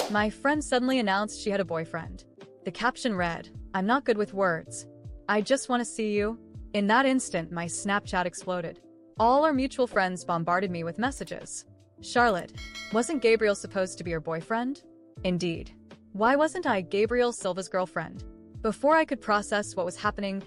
My friend suddenly announced she had a boyfriend. The caption read, "I'm not good with words. I just want to see you." In that instant, my Snapchat exploded. All our mutual friends bombarded me with messages. "Charlotte, wasn't Gabriel supposed to be your boyfriend?" "Indeed. Why wasn't I Gabriel Silva's girlfriend?" Before I could process what was happening,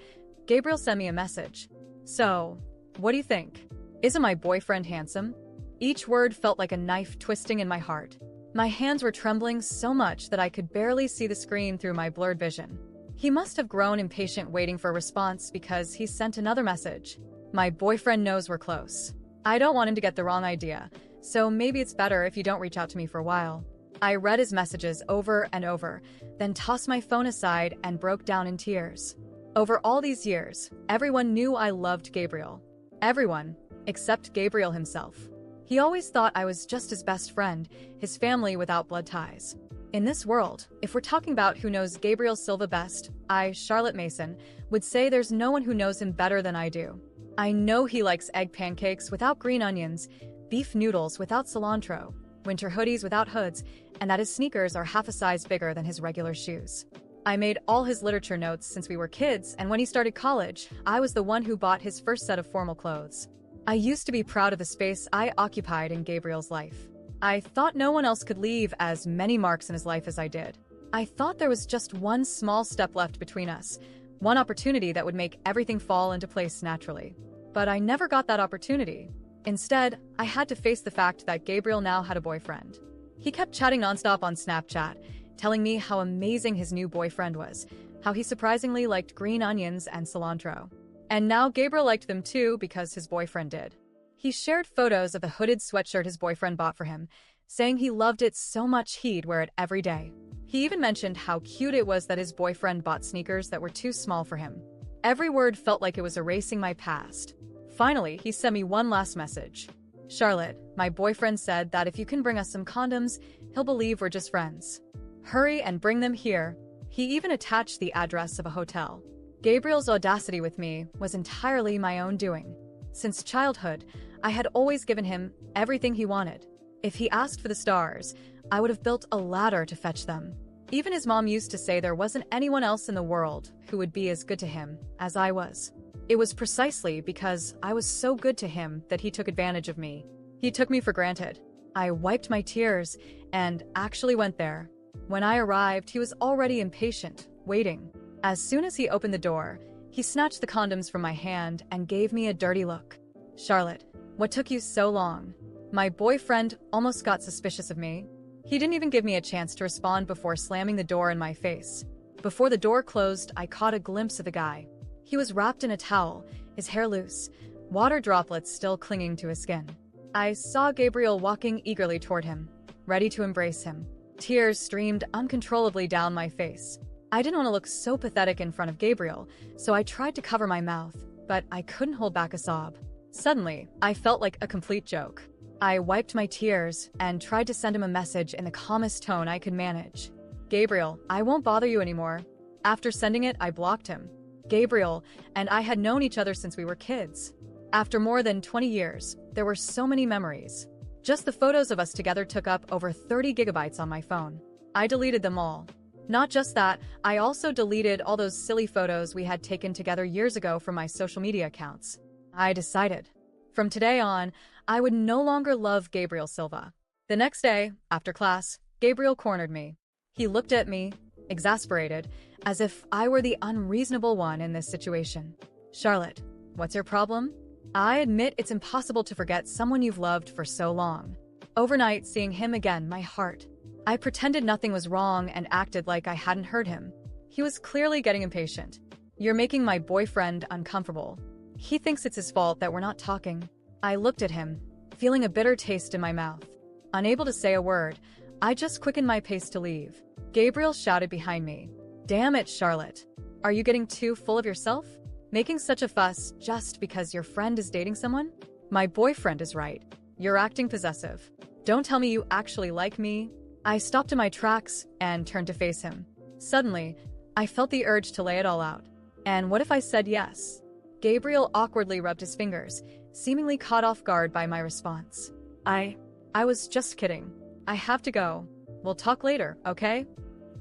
Gabriel sent me a message. "So, what do you think? Isn't my boyfriend handsome?" Each word felt like a knife twisting in my heart. My hands were trembling so much that I could barely see the screen through my blurred vision. He must have grown impatient waiting for a response because he sent another message. "My boyfriend knows we're close. I don't want him to get the wrong idea, so maybe it's better if you don't reach out to me for a while." I read his messages over and over, then tossed my phone aside and broke down in tears. Over all these years, everyone knew I loved Gabriel. Everyone, except Gabriel himself. He always thought I was just his best friend, his family without blood ties. In this world, if we're talking about who knows Gabriel Silva best, I, Charlotte Mason, would say there's no one who knows him better than I do. I know he likes egg pancakes without green onions, beef noodles without cilantro, winter hoodies without hoods, and that his sneakers are half a size bigger than his regular shoes. I made all his literature notes since we were kids, and when he started college, I was the one who bought his first set of formal clothes. I used to be proud of the space I occupied in Gabriel's life. I thought no one else could leave as many marks in his life as I did. I thought there was just one small step left between us, one opportunity that would make everything fall into place naturally. But I never got that opportunity. Instead, I had to face the fact that Gabriel now had a boyfriend. He kept chatting nonstop on Snapchat, telling me how amazing his new boyfriend was, how he surprisingly liked green onions and cilantro. And now Gabriel liked them too because his boyfriend did. He shared photos of the hooded sweatshirt his boyfriend bought for him, saying he loved it so much he'd wear it every day. He even mentioned how cute it was that his boyfriend bought sneakers that were too small for him. Every word felt like it was erasing my past. Finally, he sent me one last message. "Charlotte, my boyfriend said that if you can bring us some condoms, he'll believe we're just friends. Hurry and bring them here." He even attached the address of a hotel. Gabriel's audacity with me was entirely my own doing. Since childhood, I had always given him everything he wanted. If he asked for the stars, I would have built a ladder to fetch them. Even his mom used to say there wasn't anyone else in the world who would be as good to him as I was. It was precisely because I was so good to him that he took advantage of me. He took me for granted. I wiped my tears and actually went there. When I arrived, he was already impatient, waiting. As soon as he opened the door, he snatched the condoms from my hand and gave me a dirty look. "Charlotte, what took you so long?" My boyfriend almost got suspicious of me. He didn't even give me a chance to respond before slamming the door in my face. Before the door closed, I caught a glimpse of the guy. He was wrapped in a towel, his hair loose, water droplets still clinging to his skin. I saw Gabriel walking eagerly toward him, ready to embrace him. Tears streamed uncontrollably down my face. I didn't want to look so pathetic in front of Gabriel, so I tried to cover my mouth, but I couldn't hold back a sob. Suddenly, I felt like a complete joke. I wiped my tears and tried to send him a message in the calmest tone I could manage. "Gabriel, I won't bother you anymore." After sending it, I blocked him. Gabriel and I had known each other since we were kids. After more than 20 years, there were so many memories. Just the photos of us together took up over 30 gigabytes on my phone. I deleted them all. Not just that, I also deleted all those silly photos we had taken together years ago from my social media accounts. I decided, from today on, I would no longer love Gabriel Silva. The next day, after class, Gabriel cornered me. He looked at me, exasperated, as if I were the unreasonable one in this situation. "Charlotte, what's your problem?" "I admit it's impossible to forget someone you've loved for so long." Overnight, seeing him again, my heart. I pretended nothing was wrong and acted like I hadn't heard him. He was clearly getting impatient. "You're making my boyfriend uncomfortable. He thinks it's his fault that we're not talking." I looked at him, feeling a bitter taste in my mouth. Unable to say a word, I just quickened my pace to leave. Gabriel shouted behind me, "Damn it, Charlotte. Are you getting too full of yourself? Making such a fuss just because your friend is dating someone? My boyfriend is right. You're acting possessive. Don't tell me you actually like me." I stopped in my tracks and turned to face him. Suddenly, I felt the urge to lay it all out. And what if I said yes? Gabriel awkwardly rubbed his fingers, seemingly caught off guard by my response. I was just kidding. I have to go. We'll talk later, okay?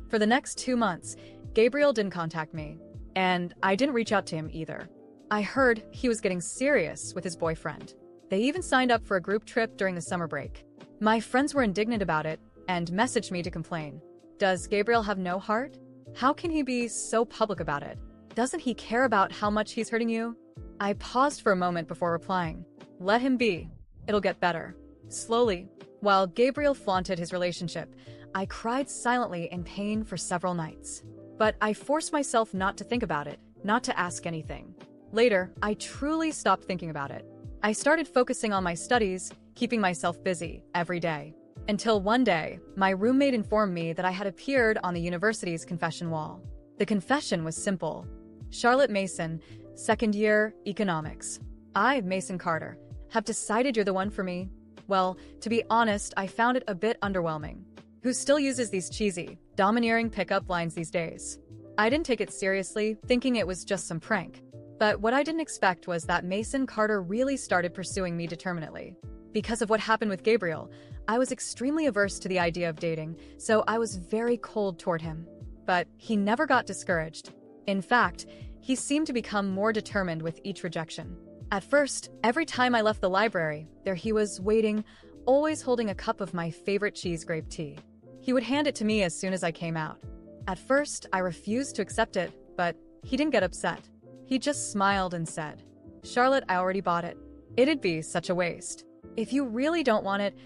For the next 2 months, Gabriel didn't contact me, and I didn't reach out to him either. I heard he was getting serious with his boyfriend. They even signed up for a group trip during the summer break. My friends were indignant about it and messaged me to complain. Does Gabriel have no heart? How can he be so public about it? Doesn't he care about how much he's hurting you? I paused for a moment before replying. Let him be. It'll get better. Slowly, while Gabriel flaunted his relationship, I cried silently in pain for several nights. But I forced myself not to think about it, not to ask anything. Later, I truly stopped thinking about it. I started focusing on my studies, keeping myself busy every day. Until one day, my roommate informed me that I had appeared on the university's confession wall. The confession was simple. Charlotte Mason, second year, economics. I, Mason Carter, have decided you're the one for me. Well, to be honest, I found it a bit underwhelming. Who still uses these cheesy, domineering pickup lines these days? I didn't take it seriously, thinking it was just some prank. But what I didn't expect was that Mason Carter really started pursuing me determinedly. Because of what happened with Gabriel, I was extremely averse to the idea of dating, so I was very cold toward him. But he never got discouraged. In fact, he seemed to become more determined with each rejection. At first, every time I left the library, there he was waiting, always holding a cup of my favorite cheese grape tea. He would hand it to me as soon as I came out. At first, I refused to accept it, but he didn't get upset. He just smiled and said, "Charlotte, I already bought it. It'd be such a waste. If you really don't want it,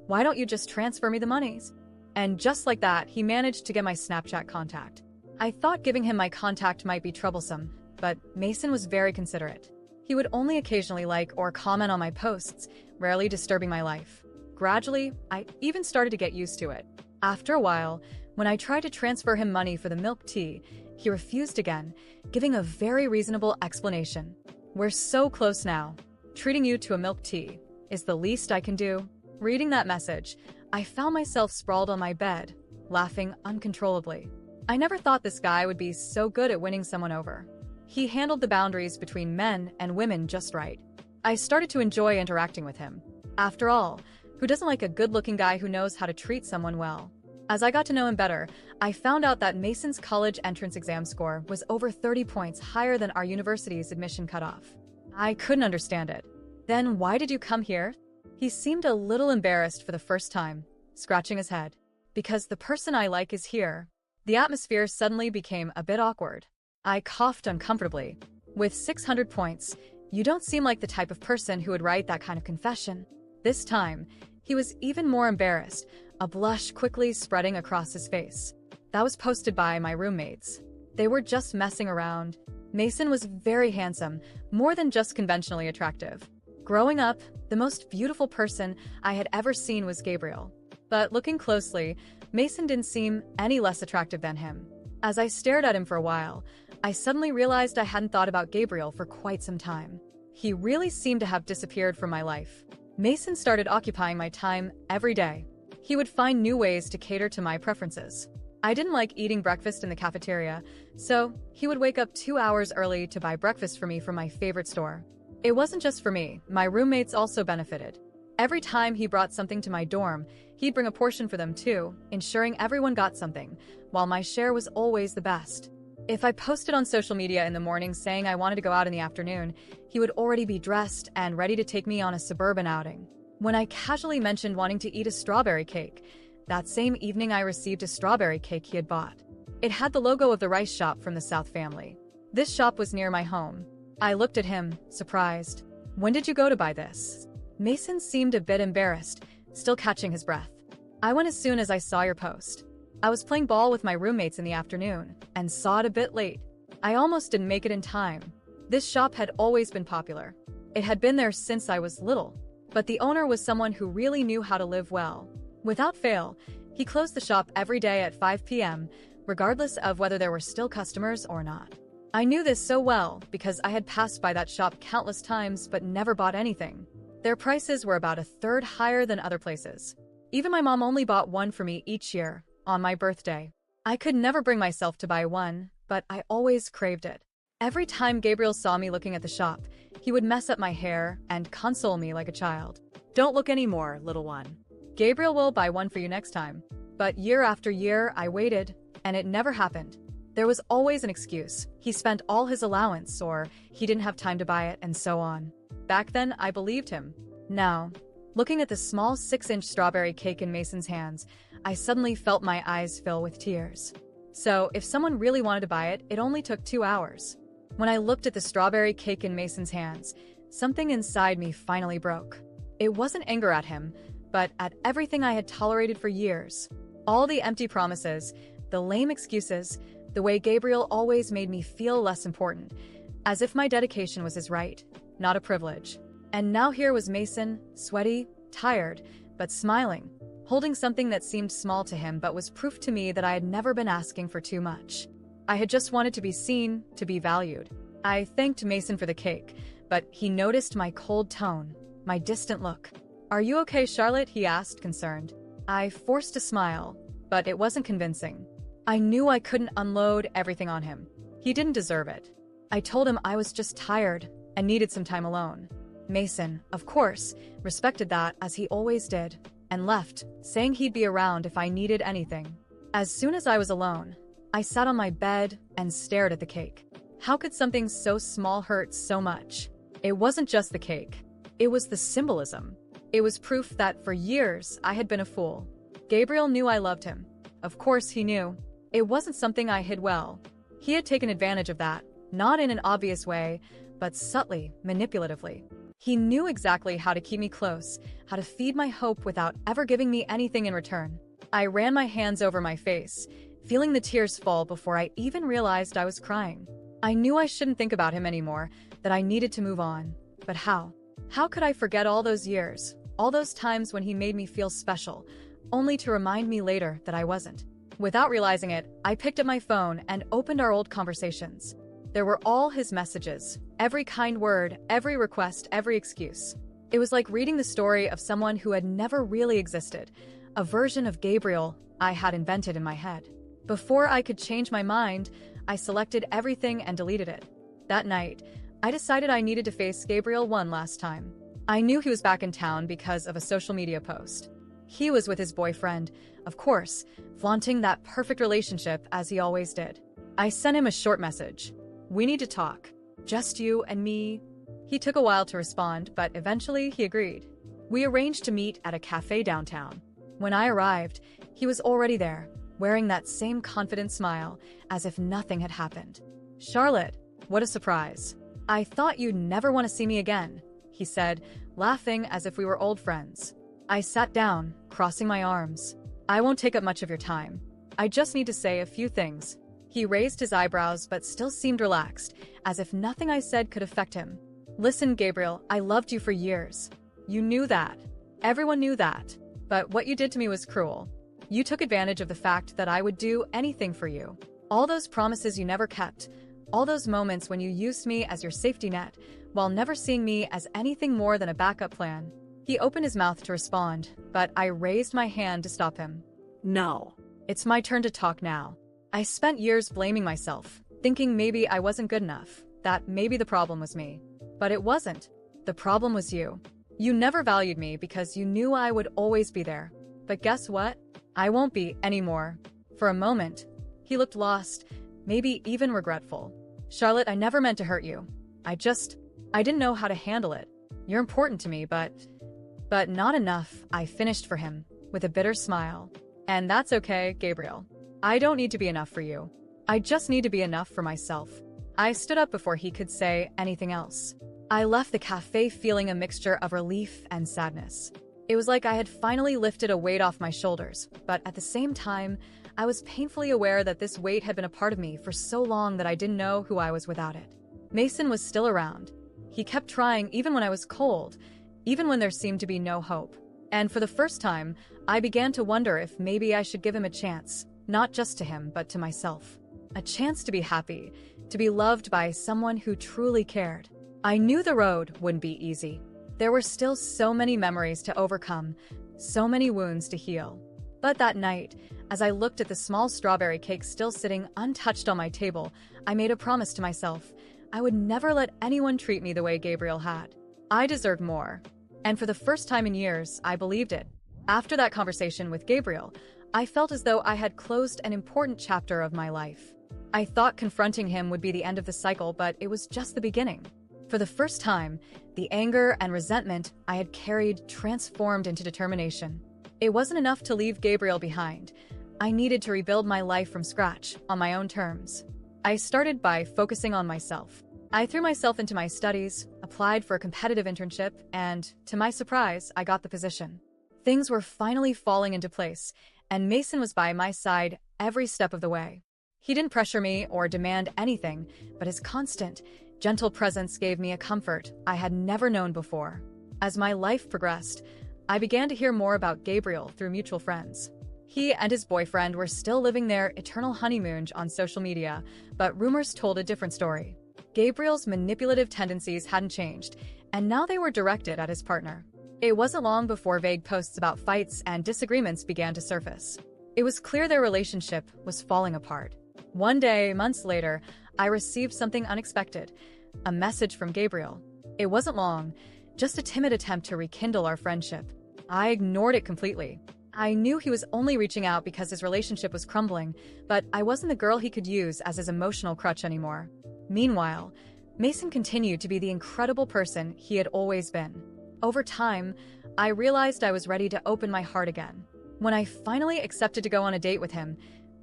why don't you just transfer me the monies?" And just like that, he managed to get my Snapchat contact. I thought giving him my contact might be troublesome, but Mason was very considerate. He would only occasionally like or comment on my posts, rarely disturbing my life. Gradually, I even started to get used to it. After a while, when I tried to transfer him money for the milk tea, he refused again, giving a very reasonable explanation. "We're so close now. Treating you to a milk tea is the least I can do." Reading that message, I found myself sprawled on my bed, laughing uncontrollably. I never thought this guy would be so good at winning someone over. He handled the boundaries between men and women just right. I started to enjoy interacting with him. After all, who doesn't like a good-looking guy who knows how to treat someone well? As I got to know him better, I found out that Mason's college entrance exam score was over 30 points higher than our university's admission cutoff. I couldn't understand it. "Then why did you come here?" He seemed a little embarrassed for the first time, scratching his head. "Because the person I like is here." The atmosphere suddenly became a bit awkward. I coughed uncomfortably. "With 600 points, you don't seem like the type of person who would write that kind of confession." This time, he was even more embarrassed, a blush quickly spreading across his face. That was posted by my roommates. They were just messing around. Mason was very handsome, more than just conventionally attractive. Growing up, the most beautiful person I had ever seen was Gabriel. But looking closely, Mason didn't seem any less attractive than him. As I stared at him for a while, I suddenly realized I hadn't thought about Gabriel for quite some time. He really seemed to have disappeared from my life. Mason started occupying my time every day. He would find new ways to cater to my preferences. I didn't like eating breakfast in the cafeteria, so he would wake up 2 hours early to buy breakfast for me from my favorite store. It wasn't just for me, my roommates also benefited. Every time he brought something to my dorm, he'd bring a portion for them too, ensuring everyone got something, while my share was always the best. If I posted on social media in the morning saying I wanted to go out in the afternoon, he would already be dressed and ready to take me on a suburban outing. When I casually mentioned wanting to eat a strawberry cake, that same evening I received a strawberry cake he had bought. It had the logo of the rice shop from the South family. This shop was near my home. I looked at him, surprised. "When did you go to buy this?" Mason seemed a bit embarrassed, still catching his breath. "I went as soon as I saw your post. I was playing ball with my roommates in the afternoon, and saw it a bit late. I almost didn't make it in time." This shop had always been popular. It had been there since I was little, but the owner was someone who really knew how to live well. Without fail, he closed the shop every day at 5 p.m., regardless of whether there were still customers or not. I knew this so well because I had passed by that shop countless times but never bought anything. Their prices were about a third higher than other places. Even my mom only bought one for me each year, on my birthday. I could never bring myself to buy one, but I always craved it. Every time Gabriel saw me looking at the shop, he would mess up my hair and console me like a child. "Don't look anymore, little one. Gabriel will buy one for you next time." But year after year, I waited, and it never happened. There was always an excuse. He spent all his allowance, or he didn't have time to buy it, and so on. Back then, I believed him. Now, looking at the small 6-inch strawberry cake in Mason's hands, I suddenly felt my eyes fill with tears. So, if someone really wanted to buy it, it only took 2 hours. When I looked at the strawberry cake in Mason's hands, something inside me finally broke. It wasn't anger at him, but at everything I had tolerated for years. All the empty promises, the lame excuses, the way Gabriel always made me feel less important, as if my dedication was his right, not a privilege. And now here was Mason, sweaty, tired, but smiling, holding something that seemed small to him but was proof to me that I had never been asking for too much. I had just wanted to be seen, to be valued. I thanked Mason for the cake, but he noticed my cold tone, my distant look. "Are you okay, Charlotte?" he asked, concerned. I forced a smile, but it wasn't convincing. I knew I couldn't unload everything on him. He didn't deserve it. I told him I was just tired and needed some time alone. Mason, of course, respected that, as he always did, and left, saying he'd be around if I needed anything. As soon as I was alone, I sat on my bed and stared at the cake. How could something so small hurt so much? It wasn't just the cake. It was the symbolism. It was proof that for years I had been a fool. Gabriel knew I loved him. Of course he knew. It wasn't something I hid well. He had taken advantage of that, not in an obvious way, but subtly, manipulatively. He knew exactly how to keep me close, how to feed my hope without ever giving me anything in return. I ran my hands over my face, feeling the tears fall before I even realized I was crying. I knew I shouldn't think about him anymore, that I needed to move on. But how? How could I forget all those years, all those times when he made me feel special, only to remind me later that I wasn't? Without realizing it, I picked up my phone and opened our old conversations. There were all his messages, every kind word, every request, every excuse. It was like reading the story of someone who had never really existed, a version of Gabriel I had invented in my head. Before I could change my mind, I selected everything and deleted it. That night, I decided I needed to face Gabriel one last time. I knew he was back in town because of a social media post. He was with his boyfriend, of course, flaunting that perfect relationship as he always did. I sent him a short message. "We need to talk. Just you and me." He took a while to respond, but eventually he agreed. We arranged to meet at a cafe downtown. When I arrived, he was already there, wearing that same confident smile, as if nothing had happened. "Charlotte, what a surprise. I thought you'd never want to see me again," he said, laughing as if we were old friends. I sat down, crossing my arms. "I won't take up much of your time. I just need to say a few things." He raised his eyebrows but still seemed relaxed, as if nothing I said could affect him. "Listen, Gabriel, I loved you for years. You knew that. Everyone knew that. But what you did to me was cruel. You took advantage of the fact that I would do anything for you. All those promises you never kept, all those moments when you used me as your safety net, while never seeing me as anything more than a backup plan." He opened his mouth to respond, but I raised my hand to stop him. "No. It's my turn to talk now. I spent years blaming myself, thinking maybe I wasn't good enough, that maybe the problem was me. But it wasn't. The problem was you. You never valued me because you knew I would always be there. But guess what? I won't be anymore." For a moment, he looked lost, maybe even regretful. "Charlotte, I never meant to hurt you. I didn't know how to handle it. You're important to me, but not enough," I finished for him, with a bitter smile. "And that's okay, Gabriel. I don't need to be enough for you. I just need to be enough for myself." I stood up before he could say anything else. I left the cafe feeling a mixture of relief and sadness. It was like I had finally lifted a weight off my shoulders, but at the same time, I was painfully aware that this weight had been a part of me for so long that I didn't know who I was without it. Mason was still around. He kept trying even when I was cold, even when there seemed to be no hope. And for the first time, I began to wonder if maybe I should give him a chance, not just to him, but to myself. A chance to be happy, to be loved by someone who truly cared. I knew the road wouldn't be easy. There were still so many memories to overcome, so many wounds to heal. But that night, as I looked at the small strawberry cake still sitting untouched on my table, I made a promise to myself. I would never let anyone treat me the way Gabriel had. I deserved more. And for the first time in years, I believed it. After that conversation with Gabriel, I felt as though I had closed an important chapter of my life. I thought confronting him would be the end of the cycle, but it was just the beginning. For the first time, the anger and resentment I had carried transformed into determination. It wasn't enough to leave Gabriel behind. I needed to rebuild my life from scratch, on my own terms. I started by focusing on myself. I threw myself into my studies, applied for a competitive internship, and, to my surprise, I got the position. Things were finally falling into place, and Mason was by my side every step of the way. He didn't pressure me or demand anything, but his constant, gentle presence gave me a comfort I had never known before. As my life progressed, I began to hear more about Gabriel through mutual friends. He and his boyfriend were still living their eternal honeymoon on social media, but rumors told a different story. Gabriel's manipulative tendencies hadn't changed, and now they were directed at his partner. It wasn't long before vague posts about fights and disagreements began to surface. It was clear their relationship was falling apart. One day, months later, I received something unexpected, a message from Gabriel. It wasn't long, just a timid attempt to rekindle our friendship. I ignored it completely. I knew he was only reaching out because his relationship was crumbling, but I wasn't the girl he could use as his emotional crutch anymore. Meanwhile, Mason continued to be the incredible person he had always been. Over time, I realized I was ready to open my heart again. When I finally accepted to go on a date with him,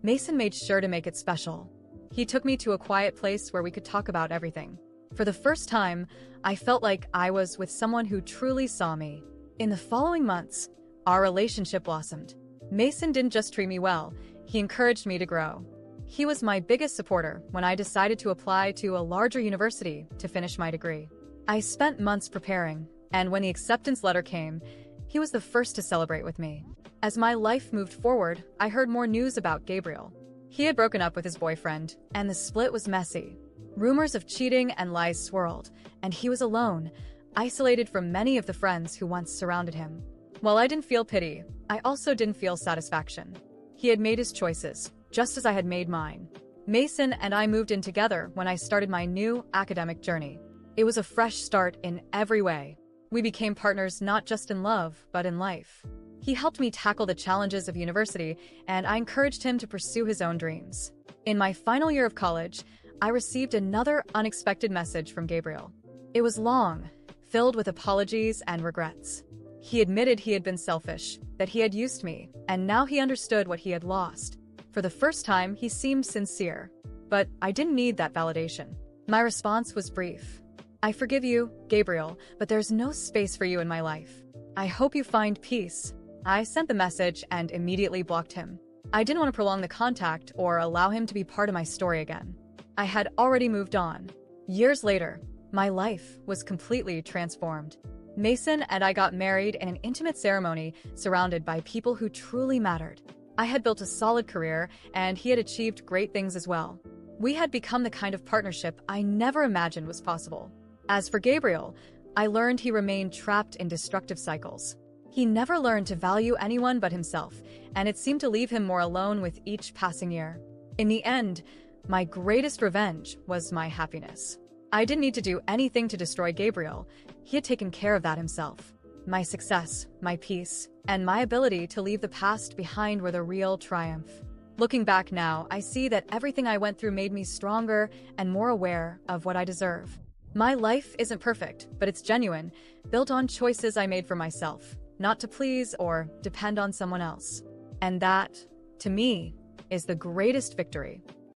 Mason made sure to make it special. He took me to a quiet place where we could talk about everything. For the first time, I felt like I was with someone who truly saw me. In the following months, our relationship blossomed. Mason didn't just treat me well, he encouraged me to grow. He was my biggest supporter when I decided to apply to a larger university to finish my degree. I spent months preparing, and when the acceptance letter came, he was the first to celebrate with me. As my life moved forward, I heard more news about Gabriel. He had broken up with his boyfriend, and the split was messy. Rumors of cheating and lies swirled, and he was alone, isolated from many of the friends who once surrounded him. While I didn't feel pity, I also didn't feel satisfaction. He had made his choices, just as I had made mine. Mason and I moved in together when I started my new academic journey. It was a fresh start in every way. We became partners not just in love, but in life. He helped me tackle the challenges of university, and I encouraged him to pursue his own dreams. In my final year of college, I received another unexpected message from Gabriel. It was long, filled with apologies and regrets. He admitted he had been selfish, that he had used me, and now he understood what he had lost. For the first time, he seemed sincere. But I didn't need that validation. My response was brief. I forgive you, Gabriel, but there's no space for you in my life. I hope you find peace. I sent the message and immediately blocked him. I didn't want to prolong the contact or allow him to be part of my story again. I had already moved on. Years later, my life was completely transformed. Mason and I got married in an intimate ceremony surrounded by people who truly mattered. I had built a solid career, and he had achieved great things as well. We had become the kind of partnership I never imagined was possible. As for Gabriel, I learned he remained trapped in destructive cycles. He never learned to value anyone but himself, and it seemed to leave him more alone with each passing year. In the end, my greatest revenge was my happiness. I didn't need to do anything to destroy Gabriel. He had taken care of that himself. My success, my peace, and my ability to leave the past behind were the real triumph. Looking back now, I see that everything I went through made me stronger and more aware of what I deserve. My life isn't perfect, but it's genuine, built on choices I made for myself, not to please or depend on someone else. And that, to me, is the greatest victory.